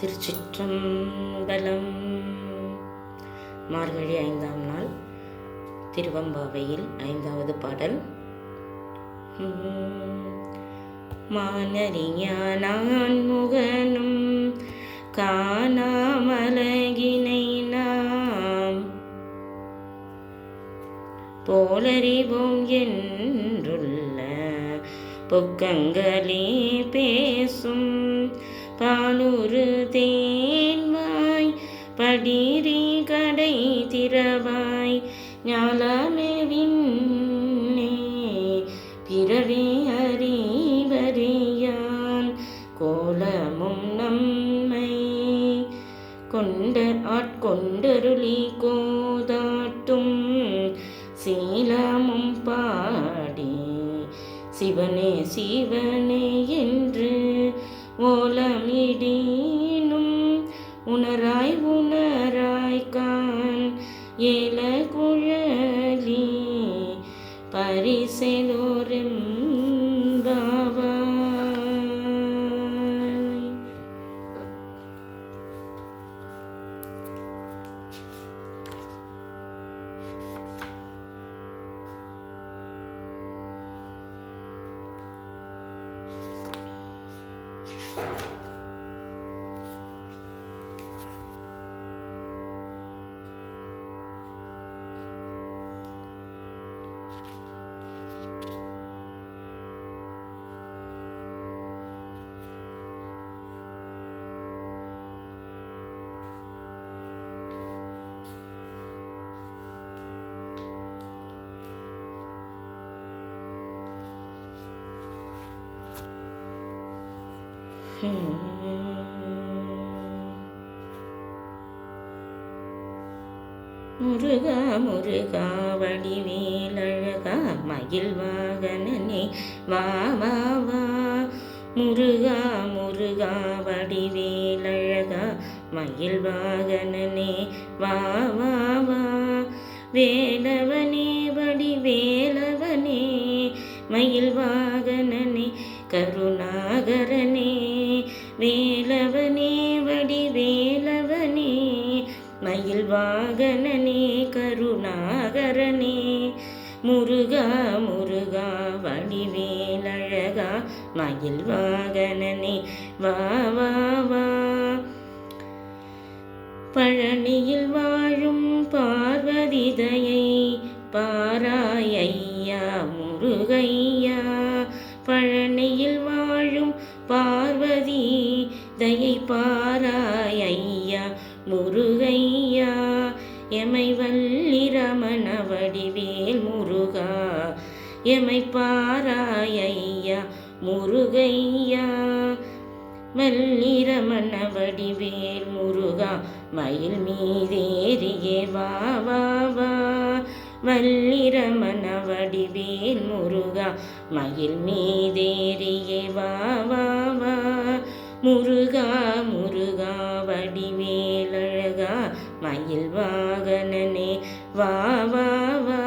திருச்சிற்றம்பலம். மார்கழி 5ஆம் நாள் திருவம்பாவையில் 5வது பாடல். மானறிஞானான் முகனும் காணாமலகினை நாம் போலறிவோம் என்றுள்ள பொக்கங்களே பேசும் பாலுரு தேன்வாய் படிரி கடை திறவாய் ஞாலமே விண்ணே பிறவே அறிவறியான் கோலமும் நம்மை ஆட்கொண்டருளி கோதாட்டும் சீலமும் பாடி சிவனே சிவனே என்று ஓலமிடீனும் உணராய் கான் ஏல குழலி பரிசெலோரெம்பாவாய். முருகா முருகா வடிவேலழகா மயில் வாகனனே வா வா வா. முருகா முருகா வடிவேலழகா மயில் வாகனனே வா வா வா. வேலவனே வடிவேலவனே மயில் வாகனனே கருணாகரனே. வேலவனே வடிவேலவனே மயில் வாகனனே கருணாகரனே. முருகா முருகா வடிவேலழகா மயில் வாகனனே வா வா வா. பழனியில் வாழும் பார்வதிதையை பாராய் ஐயா முருகையா. பழனியில் வாழும் பார்வதி தயை பாராய் ஐயா முருகையா. எமை வல்லிரமண வடிவேல் முருகா எமை பாராய் ஐயா முருகையா. வல்லிரமண வடிவேல் முருகா மயில் மீதேறியே வா வா வா. வல்லிரமண வடிவேல் முருகா மயில் மீதேறியே வா வா வா. முருகா முருகா வடிவேலழகா மயில் வாகனனே வா வா வா.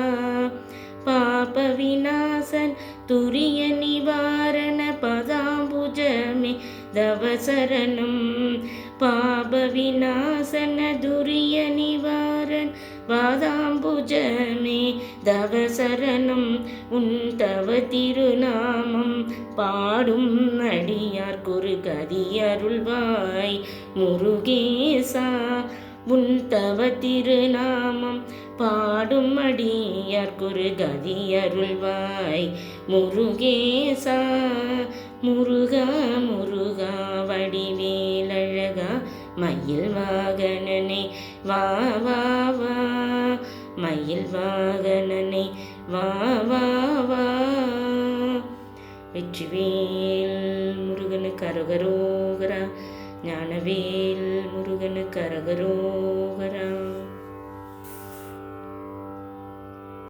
பாப விநாசன் துரிய நிவாரண பதாம்புஜமே தவசரணம். பாப விநாசன துரிய நிவாரண பாதாம்புஜமே தவசரணம். உன் தவ திருநாமம் பாடும் அடியார் குரு கதி அருள்வாய் முருகேசா. உன் தவ திருநாமம் பாடும் அடியார் குரு கதி அருள்வாய் முருகேசா. முருகா முருகா வடிவேலழகா மயில் வாகனனே வா வா வா. மயில் வாகனனே வா வா வா. வெற்றிவேல் முருகனுக்கு அரகரோகரா. ஞானவேல் முருகனுக்கு அரகரோகரா.